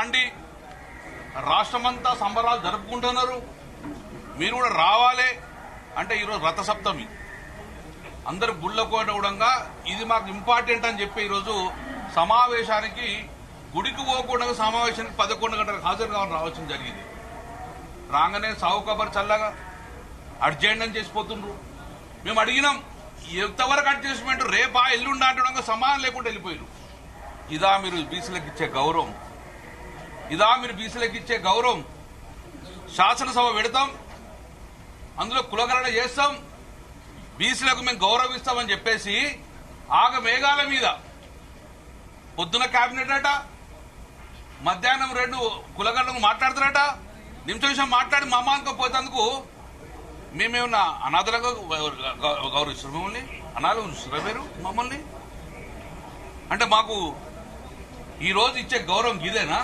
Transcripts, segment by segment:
రండి, రాష్ట్రమంతా సంబరాలు జరుపుకుంటున్నారు, మీరు కూడా రావాలి అంటే ఈరోజు రథసప్తమి, అందరు గుళ్ళకోవడంగా ఇది మాకు ఇంపార్టెంట్ అని చెప్పి ఈరోజు సమావేశానికి గుడికి పోకుండా సమావేశానికి 11 గంటలకు హాజరు కావాలని రావాల్సిన జరిగింది. రాగానే సాగు కబర్ చల్లగా అర్జెంట్ అని చేసిపోతుండ్రు. మేము అడిగినాం ఎంతవరకు అడ్జస్ట్మెంట్, రేపా ఎల్లుండా అంటడంగా సమానం లేకుండా వెళ్ళిపోయారు. ఇదా మీరు బీసీలకు ఇచ్చే గౌరవం? ఇదా మీరు బీసీలకు ఇచ్చే గౌరవం? శాసనసభ పెడతాం, అందులో కులగణన చేస్తాం, బీసీలకు మేము గౌరవిస్తామని చెప్పేసి ఆగమేఘాల మీద పొద్దున కేబినెట్ అట, మధ్యాహ్నం 2 కులగణను మాట్లాడతారట, నిమిషం మాట్లాడి మా అమ్మానికి పోయేందుకు మేమేమన్నా అనాథలుగా గౌరవిస్తారు? మిమ్మల్ని అనాథలు మీరు మమ్మల్ని అంటే మాకు ఈరోజు ఇచ్చే గౌరవం ఇదేనా?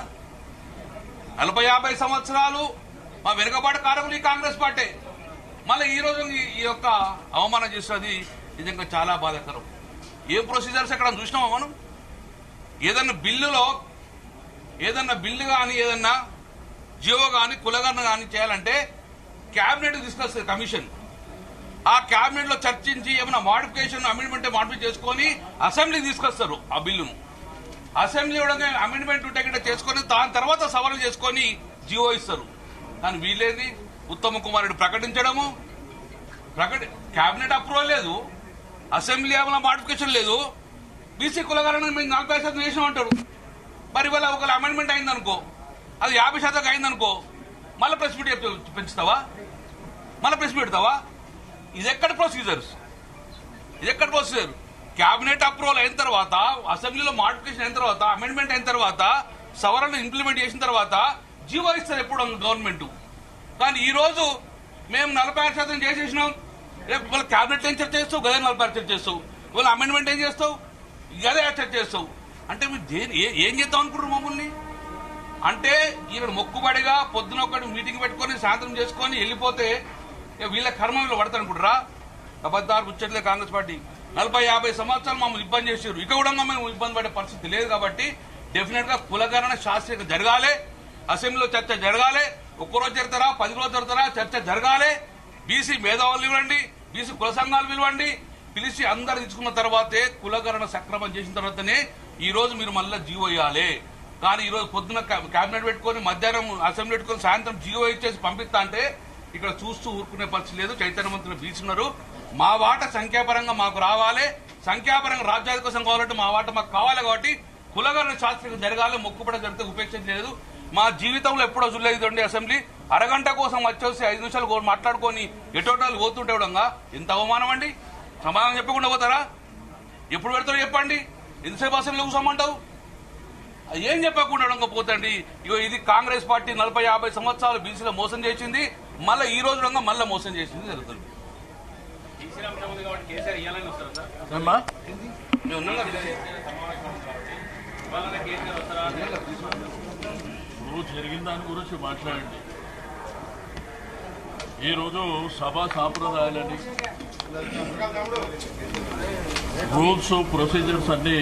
40-50 సంవత్సరాలు మా వెనుకబాటు కారకులు ఈ కాంగ్రెస్ పార్టీ, మళ్ళీ ఈ రోజు ఈ యొక్క అవమానం చేస్తున్నది నిజంగా చాలా బాధాకరం. ఏ ప్రొసీజర్స్ ఎక్కడ చూసినామా మనం? ఏదన్నా బిల్లు కానీ ఏదన్నా జియో కానీ కులగణన కానీ చేయాలంటే క్యాబినెట్ తీసుకొస్తుంది కమిషన్. ఆ క్యాబినెట్ లో చర్చించి ఏమైనా మోడిఫికేషన్ అమెండ్మెంట్ మాడిఫై చేసుకుని అసెంబ్లీకి తీసుకొస్తారు. ఆ బిల్లును అసెంబ్లీ అమెండ్మెంట్ ఉంటే కింద చేసుకుని దాని తర్వాత సవరణ చేసుకుని జియో ఇస్తారు. కానీ వీళ్ళేది ఉత్తమ్ కుమార్ రెడ్డి ప్రకటించడము, క్యాబినెట్ అప్రూవల్ లేదు, అసెంబ్లీ ఏమైనా మోడిఫికేషన్ లేదు, బీసీ కులగణన మేము 40% చేసాం అంటారు. మరి ఇవాళ ఒకవేళ అమెండ్మెంట్ అయిందనుకో, అది 50% అయిందనుకో, మళ్ళీ ప్రెస్ మీట్ పెంచుతావా? మళ్ళీ ప్రెస్ మీట్ పెడతావా? ఇది ఎక్కడ ప్రొసీజర్? క్యాబినెట్ అప్రూవల్ అయిన తర్వాత, అసెంబ్లీలో మోడిఫికేషన్ అయిన తర్వాత, అమెండ్మెంట్ అయిన తర్వాత, సవరణ ఇంప్లిమెంట్ చేసిన తర్వాత జీవో ఇస్తారు ఎప్పుడు గవర్నమెంట్. కానీ ఈ రోజు మేము 46% చేసేసినాం, రేపు ఇవాళ క్యాబినెట్ ఏం చర్చ చేస్తావు? గదే 46% చేస్తావు. ఇవాళ అమెండ్మెంట్ ఏం చేస్తావు? గదే చర్చ చేస్తావు. అంటే మీరు ఏం చేద్దాం అనుకుంటారు మమ్మల్ని? అంటే ఈయన మొక్కుబడిగా పొద్దున ఒకటి మీటింగ్ పెట్టుకుని సాయంత్రం చేసుకుని వెళ్ళిపోతే వీళ్ళ కర్మ వీళ్ళు పడతారనుకుంటారా? అబద్ధాలు ముచ్చట్లే కాంగ్రెస్ పార్టీ. 40-50 సంవత్సరాలు మమ్మల్ని ఇబ్బంది చేశారు. ఇక కూడా మేము ఇబ్బంది పడే పరిస్థితి లేదు. కాబట్టి డెఫినెట్ గా కులగణన శాస్త్రీయంగా జరగాలి, అసెంబ్లీలో చర్చ జరగాలి. ఒక్కరోజు జరుగుతారా, 10 రోజులు జరుగుతారా, చర్చ జరగాలి. బీసీ మేధావులు ఇవ్వండి, బీసీ కుల సంఘాలు పిలవండి, పిలిచి అందరు తీసుకున్న తర్వాతే కులగణన సక్రమం చేసిన తర్వాతనే ఈ రోజు మీరు మళ్ళీ జీవో ఇవ్వాలి. కానీ ఈ రోజు పొద్దున కేబినెట్ పెట్టుకుని మధ్యాహ్నం అసెంబ్లీ పెట్టుకుని సాయంత్రం జీవో ఇచ్చేసి పంపిస్తా అంటే ఇక్కడ చూస్తూ ఊరుకునే పరిస్థితి లేదు. చైతన్యవంతులు బీచున్నారు. మా వాట సంఖ్యాపరంగా మాకు రావాలి, సంఖ్యాపరంగా రాజ్యాధిక కోసం కావాలంటే మా వాట మాకు కావాలి. కాబట్టి కులగణన శాస్త్రీయంగా జరగాలి. మొక్కుపడ జరిగితే ఉపేక్షించలేదు. మా జీవితంలో ఎప్పుడో చూడలేదండి. అసెంబ్లీ అరగంట కోసం వచ్చేసి 5 నిమిషాలు మాట్లాడుకొని ఎటోటాలు పోతుంటే ఎంత అవమానం అండి. సమాధానం చెప్పకుండా పోతారా? ఎప్పుడు పెడతారో చెప్పండి. ఎంతసేపు అసెంబ్లీ కూర్చోమంటావు? ఏం చెప్పకుండా పోతండి. ఇగో ఇది కాంగ్రెస్ పార్టీ 40-50 సంవత్సరాలు బీసీలో మోసం చేసింది, మళ్ళీ ఈ రోజు మళ్ళీ మోసం చేసింది జరుగుతుంది. జరిగిన దాని గురించి మాట్లాడండి. ఈరోజు సభా సాంప్రదాయాలని, రూల్స్, ప్రొసీజర్స్ అన్ని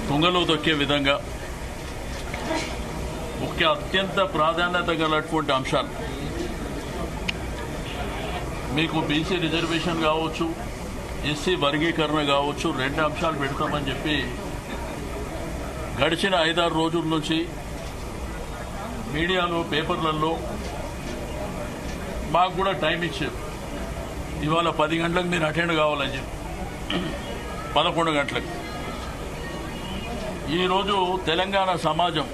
తుంగలో తొక్కే విధంగా అత్యంత ప్రాధాన్యత గలటువంటి అంశాలు మీకు బీసీ రిజర్వేషన్ కావచ్చు, ఎస్సీ వర్గీకరణ కావచ్చు, 2 అంశాలు పెడతామని చెప్పి గడిచిన 5-6 రోజుల నుంచి మీడియాలో, పేపర్లలో మాకు కూడా టైం ఇచ్చారు. ఇవాళ 10 గంటలకు మీరు అటెండ్ కావాలని చెప్పి 11 గంటలకు. ఈరోజు తెలంగాణ సమాజం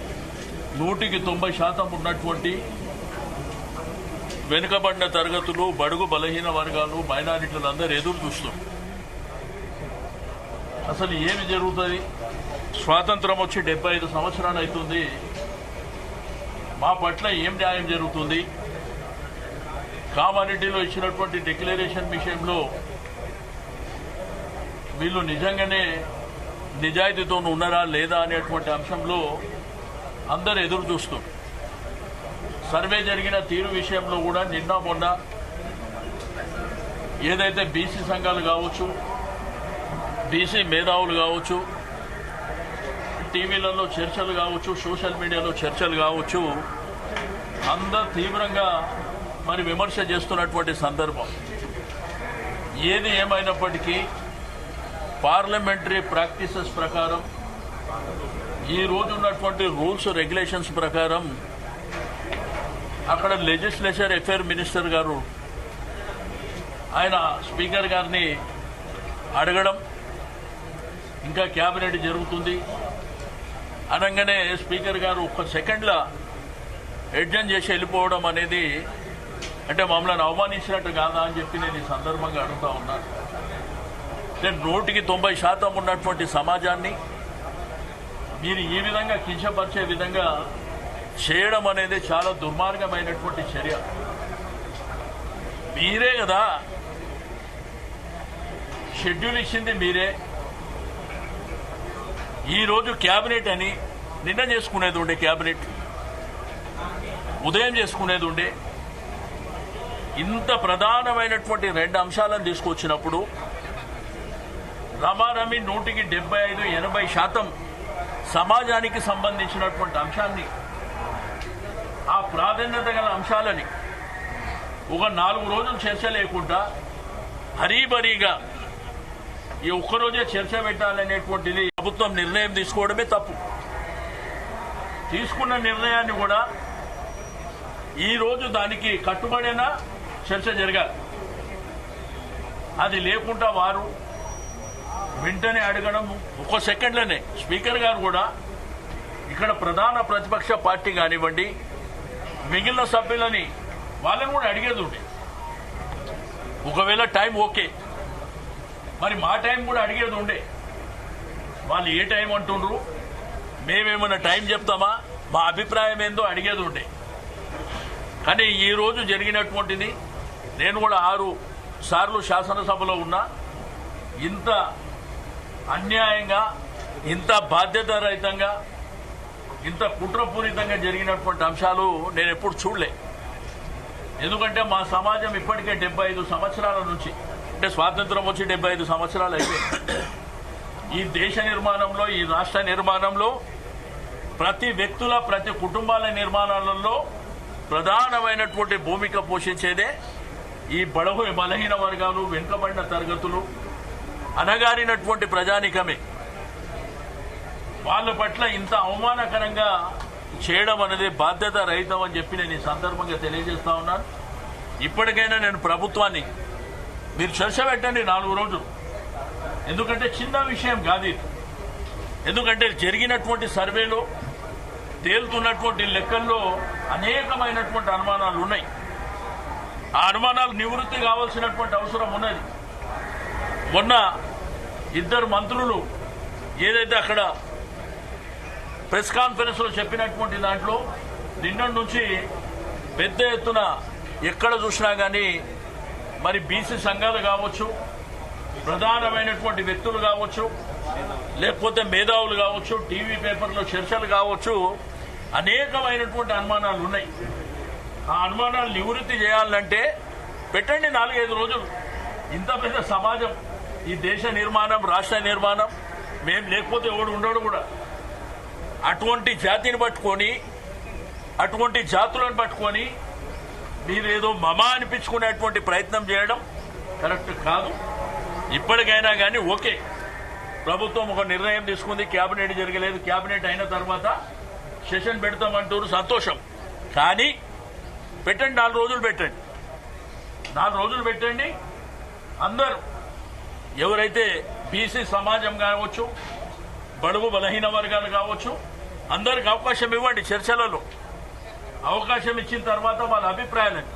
100% ఉన్నటువంటి వెనుకబడిన తరగతులు, బడుగు బలహీన వర్గాలు, మైనారిటీలు అందరూ ఎదురు చూస్తారు. అసలు ఏమి జరుగుతుంది? స్వాతంత్రం వచ్చి 75 సంవత్సరాలు అవుతుంది. మా పట్ల ఏం న్యాయం జరుగుతుంది? కామారెడ్డిలో ఇచ్చినటువంటి డిక్లరేషన్ విషయంలో వీళ్ళు నిజంగానే నిజాయితీతో ఉన్నారా లేదా అనేటువంటి అంశంలో అందరూ ఎదురు చూస్తారు. సర్వే జరిగిన తీరు విషయంలో కూడా నిన్న మొన్న ఏదైతే బీసీ సంఘాలు కావచ్చు, బీసీ మేధావులు కావచ్చు, టీవీలలో చర్చలు కావచ్చు, సోషల్ మీడియాలో చర్చలు కావచ్చు, అందరు తీవ్రంగా మరి విమర్శ చేస్తున్నటువంటి సందర్భం. ఏది ఏమైనప్పటికీ పార్లమెంటరీ ప్రాక్టీసెస్ ప్రకారం, ఈ రోజు ఉన్నటువంటి రూల్స్ రెగ్యులేషన్స్ ప్రకారం అక్కడ లెజిస్లేచర్ అఫేర్ మినిస్టర్ గారు ఆయన స్పీకర్ గారిని అడగడం, ఇంకా క్యాబినెట్ జరుగుతుంది అనగానే స్పీకర్ గారు ఒక్క సెకండ్లో అడ్జర్న్ చేసి వెళ్ళిపోవడం అనేది అంటే మమ్మల్ని అవమానించినట్టు కాదా అని చెప్పి నేను ఈ సందర్భంగా అడుగుతా ఉన్నాను. నేను 90% ఉన్నటువంటి సమాజాన్ని మీరు ఈ విధంగా కించపరిచే విధంగా చేయడం అనేది చాలా దుర్మార్గమైనటువంటి చర్య. మీరే కదా షెడ్యూల్ ఇచ్చింది, మీరే. ఈరోజు క్యాబినెట్ అని నిన్న చేసుకునేది ఉండే, క్యాబినెట్ ఉదయం చేసుకునేది ఉండే. ఇంత ప్రధానమైనటువంటి 2 అంశాలను తీసుకొచ్చినప్పుడు రమారమి 175-80% సమాజానికి సంబంధించినటువంటి అంశాన్ని, ఆ ప్రాధాన్యత గల అంశాలని ఒక 4 రోజులు చర్చ లేకుండా హరీబరీగా ఈ ఒక్కరోజే చర్చ పెట్టాలనేటువంటిది ప్రభుత్వం నిర్ణయం తీసుకోవడమే తప్పు. తీసుకున్న నిర్ణయాన్ని కూడా ఈ రోజు దానికి కట్టుబడిన చర్చ జరగాలి. అది లేకుండా వారు వెంటనే అడగడం ఒక్క సెకండ్లోనే. స్పీకర్ గారు కూడా ఇక్కడ ప్రధాన ప్రతిపక్ష పార్టీ కానివ్వండి, మిగిలిన సభ్యులని వాళ్ళని కూడా అడిగేది ఉండే. ఒకవేళ టైం ఓకే, మరి మా టైం కూడా అడిగేది ఉండే. వాళ్ళు ఏ టైం అంటుండ్రు, మేమేమన్నా టైం చెప్తామా, మా అభిప్రాయం ఏందో అడిగేది ఉండే. కానీ ఈ రోజు జరిగినటువంటిది, నేను కూడా 6 సార్లు శాసనసభలో ఉన్నా, ఇంత అన్యాయంగా, ఇంత బాధ్యతారహితంగా, ఇంత కుట్రపూరితంగా జరిగినటువంటి అంశాలు నేను ఎప్పుడు చూడలే. ఎందుకంటే మా సమాజం ఇప్పటికే 75 సంవత్సరాల నుంచి, అంటే స్వాతంత్రం వచ్చి 75 సంవత్సరాలు అయిపోయింది. ఈ దేశ నిర్మాణంలో, ఈ రాష్ట్ర నిర్మాణంలో, ప్రతి వ్యక్తుల, ప్రతి కుటుంబాల నిర్మాణాలలో ప్రధానమైనటువంటి భూమిక పోషించేదే ఈ బడుగు బలహీన వర్గాలు, వెనుకబడిన తరగతులు, అనగారినటువంటి ప్రజానికమే. వాళ్ళ పట్ల ఇంత అవమానకరంగా చేయడం అనేది బాధ్యత రహితం అని చెప్పి నేను ఈ సందర్భంగా తెలియజేస్తా ఉన్నాను. ఇప్పటికైనా నేను ప్రభుత్వాన్ని, మీరు చర్చ పెట్టండి 4 రోజులు. ఎందుకంటే చిన్న విషయం కాదు ఇది. ఎందుకంటే జరిగినటువంటి సర్వేలో తేలుతున్నటువంటి లెక్కల్లో అనేకమైనటువంటి అనుమానాలు ఉన్నాయి. ఆ అనుమానాలు నివృత్తి కావాల్సినటువంటి అవసరం ఉన్నది. మొన్న 2 మంత్రులు ఏదైతే అక్కడ ప్రెస్ కాన్ఫరెన్స్ లో చెప్పినటువంటి దాంట్లో నిన్న నుంచి పెద్ద ఎత్తున ఎక్కడ చూసినా కానీ మరి బీసీ సంఘాలు కావచ్చు, ప్రధానమైనటువంటి వ్యక్తులు కావచ్చు, లేకపోతే మేధావులు కావచ్చు, టీవీ పేపర్లో చర్చలు కావచ్చు, అనేకమైనటువంటి అనుమానాలు ఉన్నాయి. ఆ అనుమానాలు నివృత్తి చేయాలంటే పెట్టండి 4-5 రోజులు. ఇంత పెద్ద సమాజం, ఈ దేశ నిర్మాణం, రాష్ట్ర నిర్మాణం, మేము లేకపోతే ఎవడు ఉండడు కూడా. అటువంటి జాతిని పట్టుకొని, అటువంటి జాతులను పట్టుకొని మీరేదో మమా అనిపించుకునేటువంటి ప్రయత్నం చేయడం కరెక్ట్ కాదు. ఇప్పటికైనా కానీ ఓకే, ప్రభుత్వం ఒక నిర్ణయం తీసుకుంది, క్యాబినెట్ జరగలేదు, క్యాబినెట్ అయిన తర్వాత సెషన్ పెడతామంటారు, సంతోషం. కానీ పెట్టండి, 4 రోజులు పెట్టండి. 4 రోజులు పెట్టండి. అందరూ ఎవరైతే బీసీ సమాజం కావచ్చు, బడుగు బలహీన వర్గాలు కావచ్చు, అందరికి అవకాశం ఇవ్వండి చర్చలలో. అవకాశం ఇచ్చిన తర్వాత వాళ్ళ అభిప్రాయాలను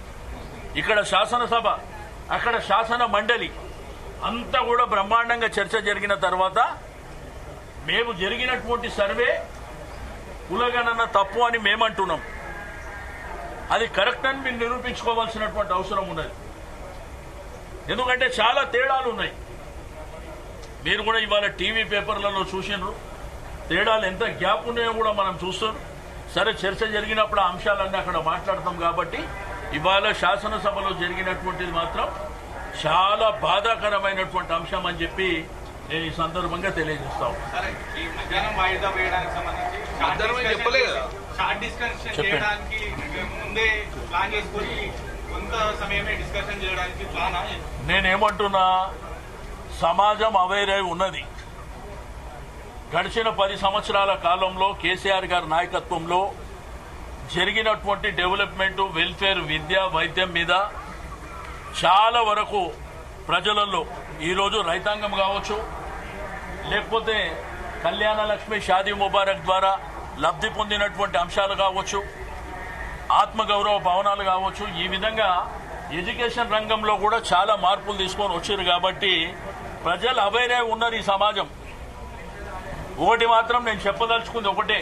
ఇక్కడ శాసనసభ, అక్కడ శాసన మండలి అంతా కూడా బ్రహ్మాండంగా చర్చ జరిగిన తర్వాత మేము జరిగినటువంటి సర్వే కులగణన తప్పు అని మేమంటున్నాం. అది కరెక్ట్ అని మీరు నిరూపించుకోవాల్సినటువంటి అవసరం ఉన్నది. ఎందుకంటే చాలా తేడాలు ఉన్నాయి. మీరు కూడా ఇవాళ టీవీ పేపర్లలో చూసినారు, తేడాలు ఎంత గ్యాప్ ఉన్నాయో కూడా మనం చూస్తాం. సరే, చర్చ జరిగినప్పుడు ఆ అంశాలన్నీ అక్కడ మాట్లాడతాం. కాబట్టి ఇవాళ శాసనసభలో జరిగినటువంటిది మాత్రం చాలా బాధాకరమైనటువంటి అంశం అని చెప్పి నేను ఈ సందర్భంగా తెలియజేస్తాను. సరే, ఈ మధ్యాహ్నం వాయిదా వేయడానికి సంబంధించి చెప్పలే కదా. షార్ట్ డిస్కషన్ చెప్పండి. చేయడానికి ముందే ప్లాన్ చేసుకొని కొంత సమయమే డిస్కషన్ చేయడానికి ప్లాన్. నేనేమంటున్నా, సమాజం అవేరై ఉన్నది. గడిచిన 10 సంవత్సరాల కాలంలో కేసీఆర్ గారి నాయకత్వంలో జరిగినటువంటి డెవలప్మెంట్, వెల్ఫేర్, విద్య, వైద్యం మీద చాలా వరకు ప్రజలలో ఈరోజు రైతాంగం కావచ్చు, లేకపోతే కళ్యాణ లక్ష్మి, షాదీ ముబారక్ ద్వారా లబ్ధి పొందినటువంటి అంశాలు కావచ్చు, ఆత్మగౌరవ భవనాలు కావచ్చు, ఈ విధంగా ఎడ్యుకేషన్ రంగంలో కూడా చాలా మార్పులు తీసుకొని వచ్చారు. కాబట్టి ప్రజలు అవేరే ఉన్నారు. ఈ సమాజం ఒకటి మాత్రం నేను చెప్పదలుచుకుంది ఒకటే,